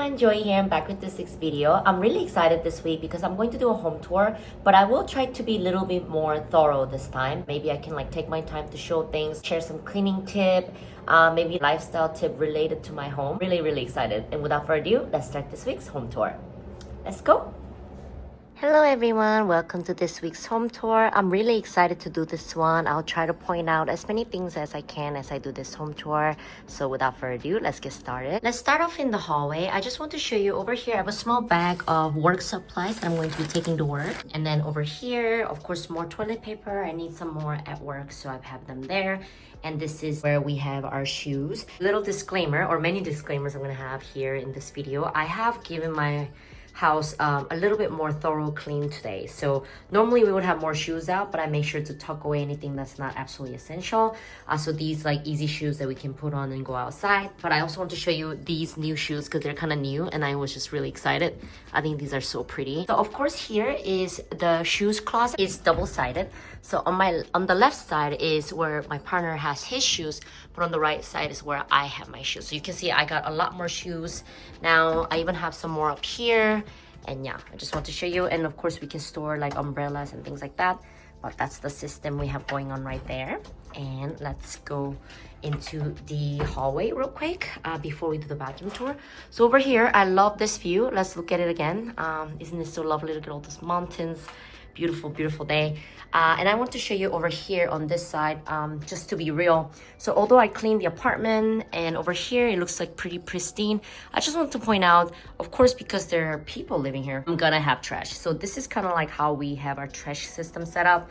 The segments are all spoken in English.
everyone, Joy here. I'm back with this next video. I'm really excited this week because I'm going to do a home tour, but I will try to be a little bit more thorough this time. Maybe I can take my time to show things, share some cleaning tip, maybe lifestyle tip related to my home. Really excited. And without further ado, let's start this week's home tour. Let's go. Hello everyone, welcome to this week's home tour. I'm really excited to do this one. I'll try to point out as many things as I can as I do this home tour. So without further ado, let's get started. Let's start off in the hallway. I just want to show you over here, I have a small bag of work supplies that I'm going to be taking to work. And then over here, of course, more toilet paper. I need some more at work, so I have them there. And this is where we have our shoes. Little disclaimer, or many disclaimers I'm gonna have here in this video. I have given my house a little bit more thorough clean today. So normally we would have more shoes out, but I make sure to tuck away anything that's not absolutely essential. So these easy shoes that we can put on and go outside. But I also want to show you these new shoes because they're kind of new and I was just really excited. I think these are so pretty. So of course here is the shoes closet. It's double-sided. So on the left side is where my partner has his shoes, but on the right side is where I have my shoes. So you can see I got a lot more shoes. Now I even have some more up here. And yeah, I just want to show you. And of course we can store umbrellas and things like that. But that's the system we have going on right there. And let's go into the hallway real quick before we do the bathroom tour. So over here, I love this view. Let's look at it again. Isn't it so lovely? Look at all those mountains. Beautiful day. And I want to show you over here on this side, just to be real. So although I cleaned the apartment and over here it looks like pretty pristine, I just want to point out, of course, because there are people living here, I'm gonna have trash. So this is kind of like how we have our trash system set up.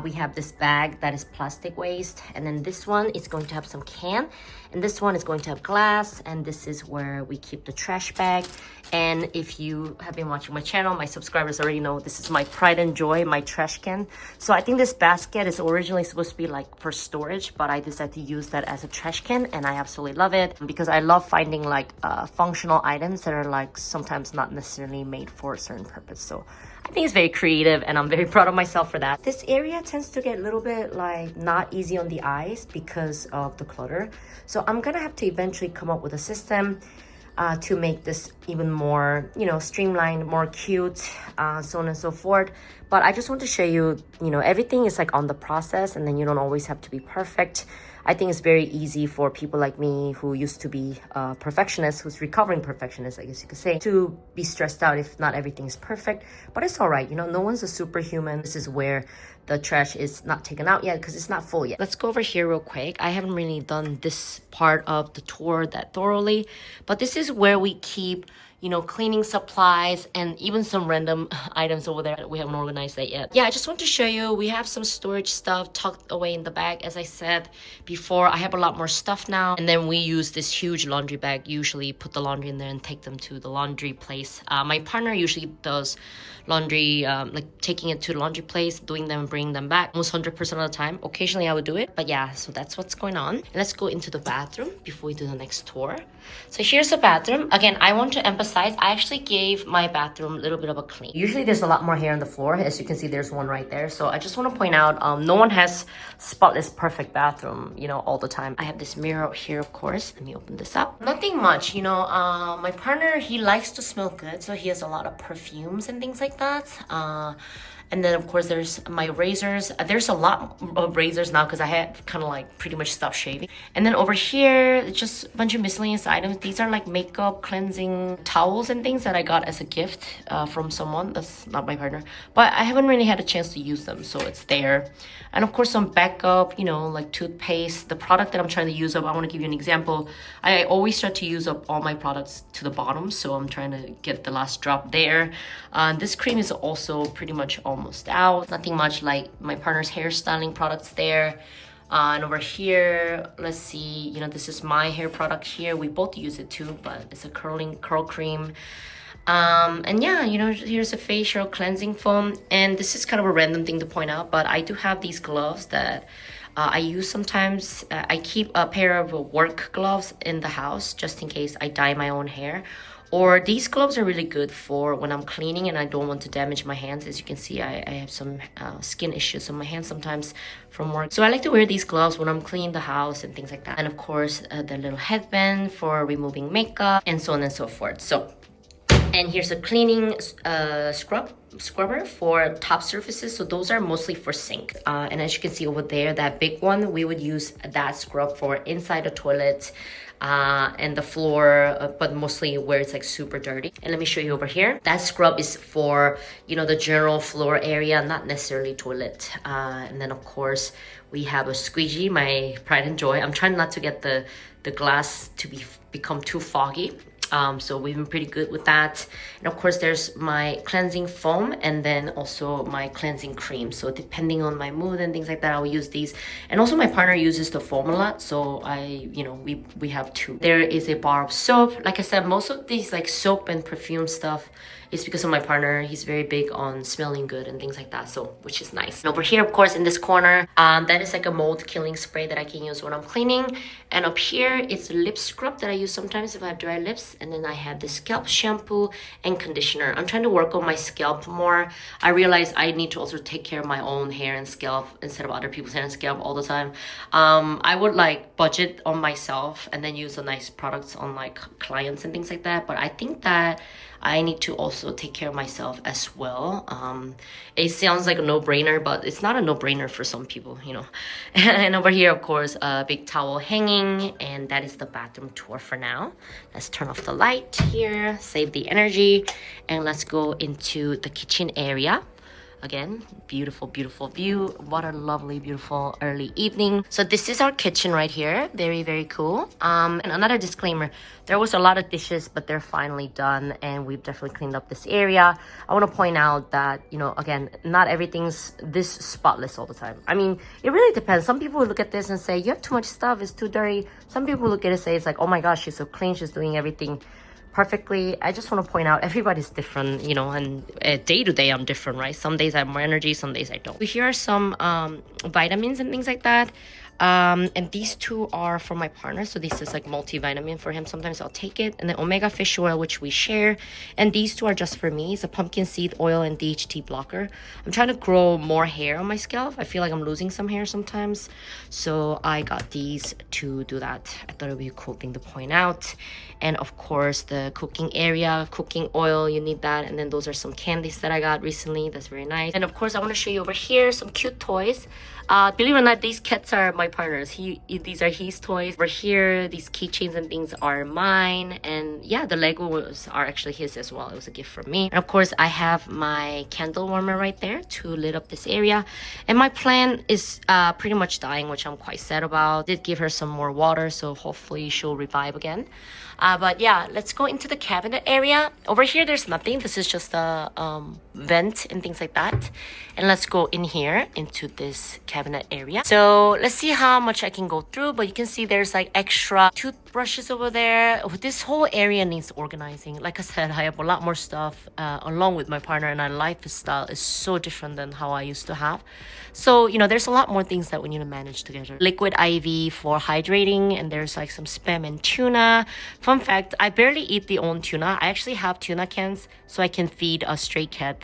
We have this bag that is plastic waste, and then this one is going to have some can, and this one is going to have glass, and this is where we keep the trash bag. And if you have been watching my channel, my subscribers already know this is my pride and joy, my trash can. So I think this basket is originally supposed to be for storage, but I decided to use that as a trash can, and I absolutely love it because I love finding functional items that are sometimes not necessarily made for a certain purpose. So I think it's very creative and I'm very proud of myself for that. This area tends to get a little bit not easy on the eyes because of the clutter. So I'm gonna have to eventually come up with a system to make this even more, streamlined, more cute, so on and so forth. But I just want to show you, everything is on the process, and then you don't always have to be perfect. I think it's very easy for people like me who used to be perfectionists, who's recovering perfectionist, I guess you could say, to be stressed out if not everything is perfect. But it's all right, no one's a superhuman. This is where the trash is not taken out yet because it's not full yet. Let's go over here real quick. I haven't really done this part of the tour that thoroughly, but this is where we keep cleaning supplies and even some random items over there. We haven't organized that yet. Yeah, I just want to show you, we have some storage stuff tucked away in the bag. As I said before, I have a lot more stuff now. And then we use this huge laundry bag, usually put the laundry in there and take them to the laundry place. My partner usually does laundry, taking it to the laundry place, doing them and bringing them back almost 100% of the time. Occasionally I would do it, but yeah, so that's what's going on. And let's go into the bathroom before we do the next tour. So here's the bathroom. Again, I want to emphasize, I actually gave my bathroom a little bit of a clean. Usually there's a lot more hair on the floor. As you can see, there's one right there. So I just want to point out, no one has spotless, perfect bathroom, all the time. I have this mirror out here, of course. Let me open this up. Nothing much, my partner, he likes to smell good. So he has a lot of perfumes and things like that. And then of course there's my razors. There's a lot of razors now because I had kind of pretty much stopped shaving. And then over here, it's just a bunch of miscellaneous items. These are makeup, cleansing towels and things that I got as a gift from someone. That's not my partner. But I haven't really had a chance to use them, so it's there. And of course some backup, toothpaste. The product that I'm trying to use up, I want to give you an example. I always try to use up all my products to the bottom, so I'm trying to get the last drop there. This cream is also pretty much almost out. Nothing much like my partner's hairstyling products there. And over here, let's see, this is my hair product here. We both use it too, but it's a curl cream. And yeah, here's a facial cleansing foam. And this is kind of a random thing to point out, but I do have these gloves that I use sometimes. I keep a pair of work gloves in the house just in case I dye my own hair, Or these gloves are really good for when I'm cleaning and I don't want to damage my hands. As you can see, I have some skin issues on my hands sometimes from work. So I like to wear these gloves when I'm cleaning the house and things like that. And of course, the little headband for removing makeup and so on and so forth. So, and here's a cleaning scrubber for top surfaces. So those are mostly for sink. And as you can see over there, that big one, we would use that scrub for inside the toilet and the floor, but mostly where it's like super dirty. And let me show you over here. That scrub is for, you know, the general floor area, not necessarily toilet. And then of course, we have a squeegee, my pride and joy. I'm trying not to get the glass to become too foggy. So we've been pretty good with that. And of course, there's my cleansing foam and then also my cleansing cream. So depending on my mood and things like that, I'll use these. And also my partner uses the foam a lot. So we have two. There is a bar of soap. Like I said, most of these like soap and perfume stuff is because of my partner. He's very big on smelling good and things like that, so which is nice. And over here, of course, in this corner, that is like a mold killing spray that I can use when I'm cleaning. And up here, it's a lip scrub that I use sometimes if I have dry lips. And then I have the scalp shampoo and conditioner. I'm trying to work on my scalp more. I realize I need to also take care of my own hair and scalp instead of other people's hair and scalp all the time. I would like budget on myself and then use the nice products on like clients and things like that. But I think that I need to also take care of myself as well. It sounds like a no-brainer, but it's not a no-brainer for some people, you know. And over here, of course, a big towel hanging, and that is the bathroom tour for now. Let's turn off the light here, save the energy, and let's go into the kitchen area. Again, beautiful, beautiful view. What a lovely, beautiful early evening. So this is our kitchen right here. Very, very cool. And another disclaimer, there was a lot of dishes, but they're finally done and we've definitely cleaned up this area. I want to point out that, you know, again, not everything's this spotless all the time. I mean, it really depends. Some people look at this and say, you have too much stuff, it's too dirty. Some people look at it and say, it's like, oh my gosh, she's so clean, she's doing everything perfectly. I just want to point out everybody's different, you know, and day to day I'm different, right? Some days I have more energy, some days I don't. Here are some vitamins and things like that. And these two are for my partner, so this is like multivitamin for him. Sometimes I'll take it. And then omega fish oil, which we share, and these two are just for me. It's a pumpkin seed oil and DHT blocker. I'm trying to grow more hair on my scalp. I feel like I'm losing some hair sometimes, so I got these to do that. I thought it would be a cool thing to point out. And of course, the cooking area, cooking oil, you need that. And then those are some candies that I got recently. That's very nice. And of course, I want to show you over here some cute toys. Believe it or not, these cats are my partner's. These are his toys. Over here, these keychains and things are mine. And yeah, the Legos are actually his as well. It was a gift from me. And of course, I have my candle warmer right there to lit up this area. And my plant is pretty much dying, which I'm quite sad about. Did give her some more water, so hopefully she'll revive again. But yeah, let's go into the cabinet area. Over here, there's nothing. This is just a vent and things like that. And let's go in here into this cabinet area. So let's see how much I can go through. But you can see there's like extra toothbrushes over there. This whole area needs organizing. Like I said, I have a lot more stuff along with my partner, and our lifestyle is so different than how I used to have. So, you know, there's a lot more things that we need to manage together. Liquid IV for hydrating, and there's like some Spam and tuna. Fun fact, I barely eat the own tuna. I actually have tuna cans so I can feed a stray cat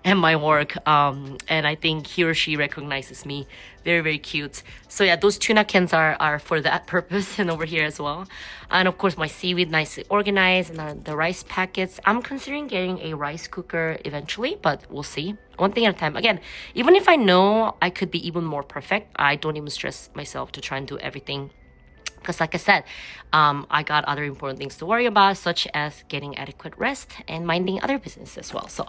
at my work. And I think he or she recognizes me. Very, very cute. So yeah, those tuna cans are for that purpose, and over here as well. And of course, my seaweed nicely organized, and the rice packets. I'm considering getting a rice cooker eventually, but we'll see. One thing at a time. Again, even if I know I could be even more perfect, I don't even stress myself to try and do everything. Because like I said, I got other important things to worry about, such as getting adequate rest and minding other business as well. So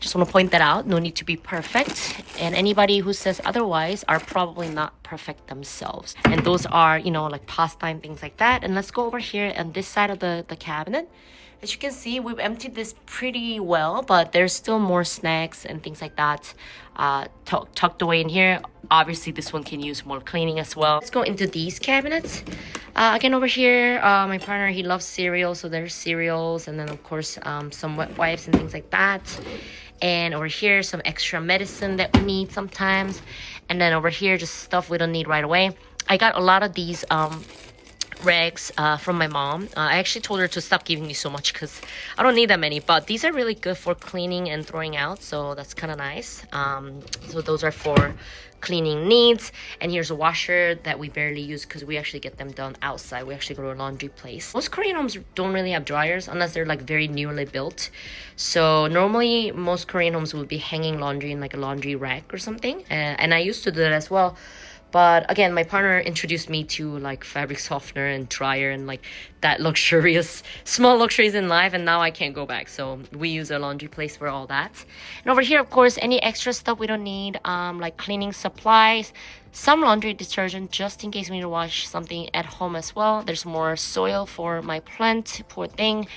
just want to point that out. No need to be perfect. And anybody who says otherwise are probably not perfect themselves. And those are, you know, like pasta and things like that. And let's go over here on this side of the cabinet. As you can see, we've emptied this pretty well, but there's still more snacks and things like that tucked away in here. Obviously, this one can use more cleaning as well. Let's go into these cabinets. Again, over here, my partner, he loves cereal, so there's cereals, and then of course some wet wipes and things like that. And over here, some extra medicine that we need sometimes. And then over here, just stuff we don't need right away. I got a lot of these rags from my mom. I actually told her to stop giving me so much because I don't need that many, but these are really good for cleaning and throwing out, so that's kind of nice. So those are for cleaning needs. And here's a washer that we barely use because we actually get them done outside. We actually go to a laundry place. Most Korean homes don't really have dryers unless they're like very newly built. So normally most Korean homes would be hanging laundry in like a laundry rack or something, and I used to do that as well. But again, my partner introduced me to like fabric softener and dryer and like that luxurious, small luxuries in life. And now I can't go back. So we use a laundry place for all that. And over here, of course, any extra stuff we don't need, like cleaning supplies, some laundry detergent just in case we need to wash something at home as well. There's more soil for my plant, poor thing.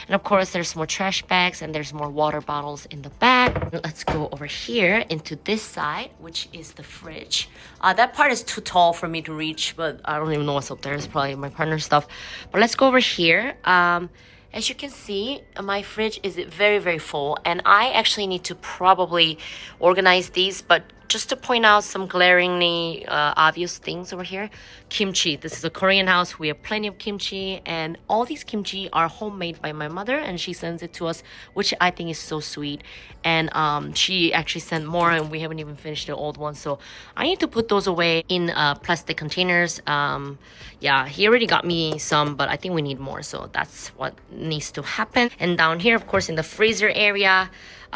And of course, there's more trash bags and there's more water bottles in the back. Let's go over here into this side, which is the fridge. That part is too tall for me to reach, but I don't even know what's up there. It's probably my partner's stuff. But let's go over here. As you can see, my fridge is very, very full, and I actually need to probably organize these, but just to point out some glaringly obvious things over here. Kimchi. This is a Korean house. We have plenty of kimchi, and all these kimchi are homemade by my mother, and she sends it to us, which I think is so sweet. And she actually sent more, and we haven't even finished the old ones, so I need to put those away in plastic containers. Yeah, he already got me some, but I think we need more, so that's what needs to happen. And down here, of course, in the freezer area,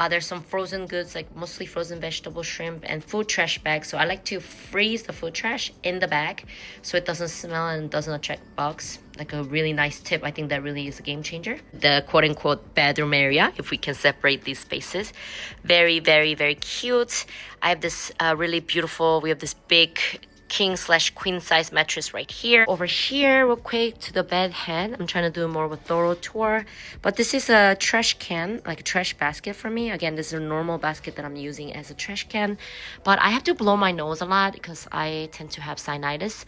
there's some frozen goods, like mostly frozen vegetable, shrimp, and food trash bags. So I like to freeze the food trash in the bag so it doesn't smell and doesn't attract bugs. Like a really nice tip. I think that really is a game changer. The quote-unquote bedroom area, if we can separate these spaces. Very, very, very cute. I have this really beautiful, we have this big king/queen size mattress right here. Over here, real quick, to the bed head. I'm trying to do more of a thorough tour, but this is a trash can, like a trash basket for me. Again, this is a normal basket that I'm using as a trash can, but I have to blow my nose a lot because I tend to have sinusitis.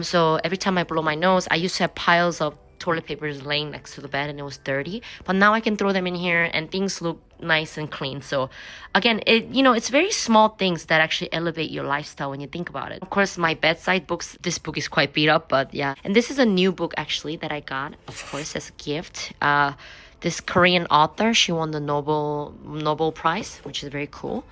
So every time I blow my nose, I used to have piles of toilet papers laying next to the bed and it was dirty, but now I can throw them in here and things look nice and clean. So again, it's very small things that actually elevate your lifestyle when you think about it. Of course, my bedside books, this book is quite beat up, but yeah. And this is a new book actually that I got, of course, as a gift. This Korean author, she won the Nobel Prize, which is very cool.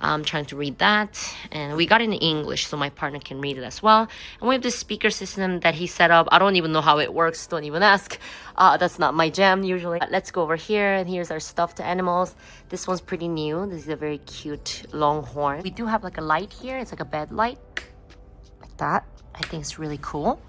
I'm trying to read that, and we got it in English so my partner can read it as well. And we have this speaker system that he set up. I don't even know how it works, don't even ask. That's not my jam usually. Let's go over here, and here's our stuffed animals. This one's pretty new. This is a very cute longhorn. We do have like a light here. It's like a bed light, like that. I think it's really cool.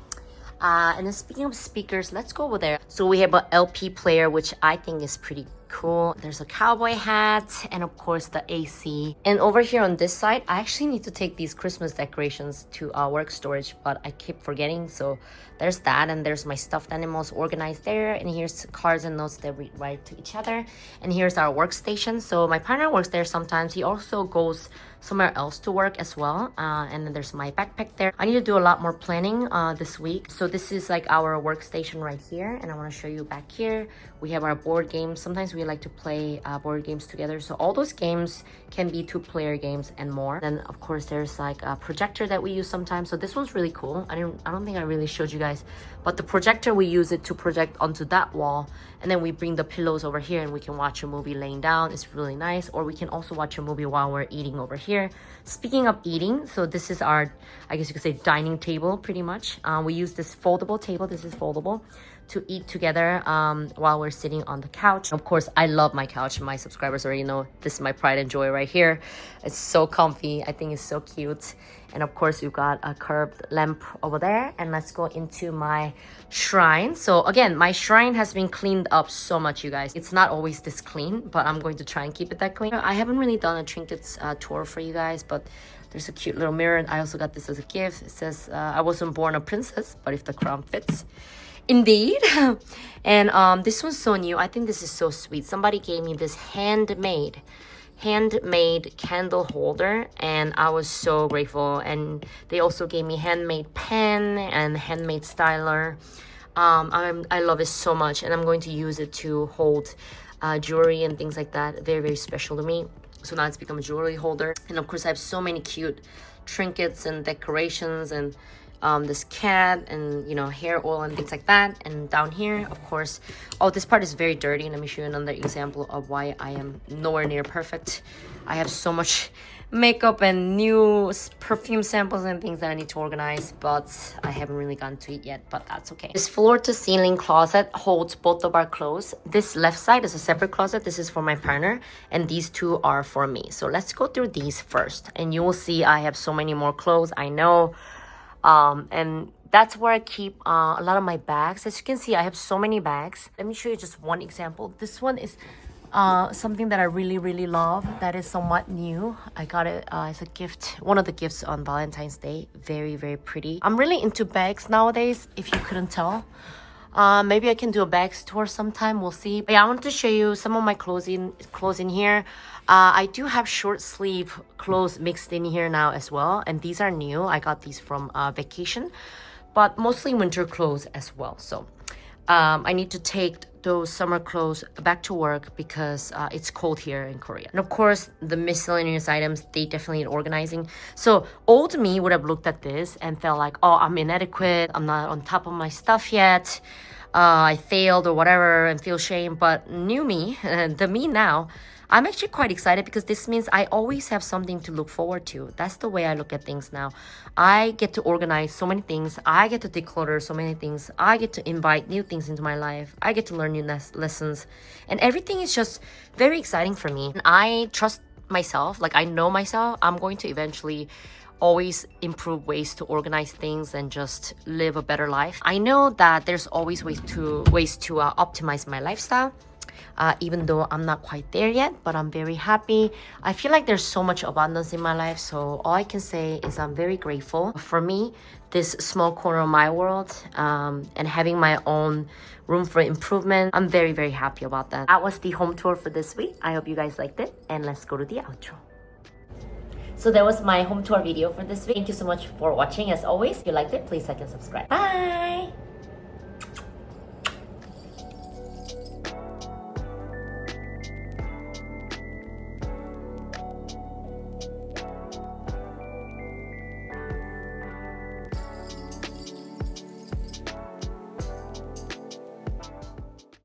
And then speaking of speakers, let's go over there. So we have an LP player, which I think is pretty cool. There's a cowboy hat and of course the AC. And over here on this side, I actually need to take these Christmas decorations to our work storage, but I keep forgetting. So there's that, and there's my stuffed animals organized there. And here's cards and notes that we write to each other. And here's our workstation. So my partner works there sometimes. He also goes somewhere else to work as well. And then there's my backpack there. I need to do a lot more planning this week. So this is like our workstation right here, and I want to show you back here. We have our board games. Sometimes we like to play board games together. So all those games can be 2-player games and more. Then of course there's like a projector that we use sometimes. So this one's really cool. I don't think I really showed you guys, but the projector, we use it to project onto that wall, and then we bring the pillows over here and we can watch a movie laying down. It's really nice. Or we can also watch a movie while we're eating over here. Speaking of eating, so this is our, I guess you could say, dining table pretty much. We use this foldable table. This is foldable to eat together while we're sitting on the couch. Of course, I love my couch. My subscribers already know this is my pride and joy right here. It's so comfy. I think it's so cute. And of course, we've got a curved lamp over there. And let's go into my shrine. So again, my shrine has been cleaned up so much, you guys. It's not always this clean, but I'm going to try and keep it that clean. I haven't really done a trinkets tour for you guys, but there's a cute little mirror. And I also got this as a gift. It says, I wasn't born a princess, but if the crown fits. Indeed. And this one's so new. I think this is so sweet. Somebody gave me this handmade candle holder, and I was so grateful. And they also gave me handmade pen and handmade styler. I love it so much, and I'm going to use it to hold jewelry and things like that. Very, very special to me. So now it's become a jewelry holder. And of course, I have so many cute trinkets and decorations and this cat and hair oil and things like that. And down here, of course, oh, this part is very dirty. Let me show you another example of why I am nowhere near perfect. I have so much makeup and new perfume samples and things that I need to organize, but I haven't really gotten to it yet, but that's okay. This floor to ceiling closet holds both of our clothes. This left side is a separate closet. This is for my partner, and these two are for me. So let's go through these first, and you will see I have so many more clothes, I know. And that's where I keep a lot of my bags. As you can see, I have so many bags. Let me show you just one example. This one is something that I really love that is somewhat new. I got it as a gift, one of the gifts on Valentine's Day. Very pretty. I'm really into bags nowadays, if you couldn't tell. Maybe I can do a bag tour sometime, we'll see. But yeah, I wanted to show you some of my clothes in here. I do have short sleeve clothes mixed in here now as well, and these are new. I got these from vacation, but mostly winter clothes as well. So I need to take those summer clothes back to work because it's cold here in Korea. And of course, the miscellaneous items, they definitely need organizing. So old me would have looked at this and felt like, oh, I'm inadequate, I'm not on top of my stuff yet, I failed or whatever, and feel shame. But new me, the me now, I'm actually quite excited because this means I always have something to look forward to. That's the way I look at things now. I get to organize so many things. I get to declutter so many things. I get to invite new things into my life. I get to learn new lessons. And everything is just very exciting for me. And I trust myself. Like, I know myself. I'm going to eventually always improve ways to organize things and just live a better life. I know that there's always ways to optimize my lifestyle. Even though I'm not quite there yet, but I'm very happy. I feel like there's so much abundance in my life, so all I can say is I'm very grateful. For me, this small corner of my world, and having my own room for improvement, I'm very happy about that. That was the home tour for this week. I hope you guys liked it, and let's go to the outro. So that was my home tour video for this week. Thank you so much for watching. As always, if you liked it, please like and subscribe. Bye!